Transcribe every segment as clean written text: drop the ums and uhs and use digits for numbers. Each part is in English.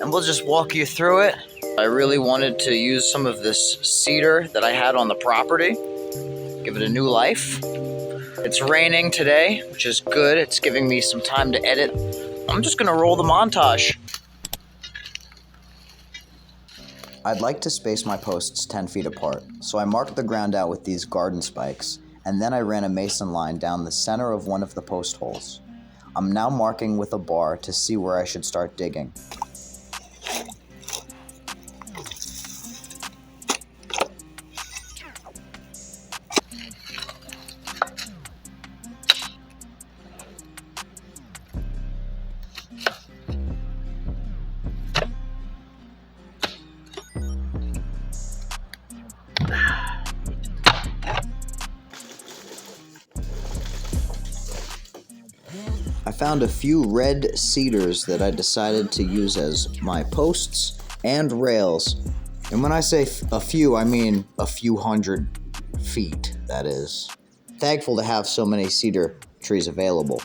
and we'll just walk you through it. I really wanted to use some of this cedar that I had on the property, give it a new life. It's raining today, which is good. It's giving me some time to edit. I'm just gonna roll the montage. I'd like to space my posts 10 feet apart, so I marked the ground out with these garden spikes, and then I ran a mason line down the center of one of the post holes. I'm now marking with a bar to see where I should start digging. I found a few red cedars that I decided to use as my posts and rails. And when I say a few, I mean a few hundred feet, that is. Thankful to have so many cedar trees available.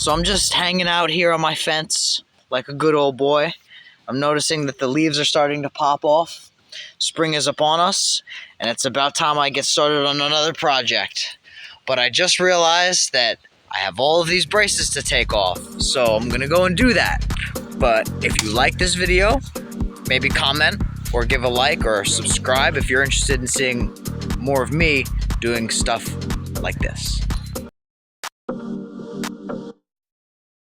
So I'm just hanging out here on my fence like a good old boy. I'm noticing that the leaves are starting to pop off. Spring is upon us, and it's about time I get started on another project. But I just realized that I have all of these braces to take off, so I'm gonna go and do that. But if you like this video, maybe comment or give a like or subscribe if you're interested in seeing more of me doing stuff like this.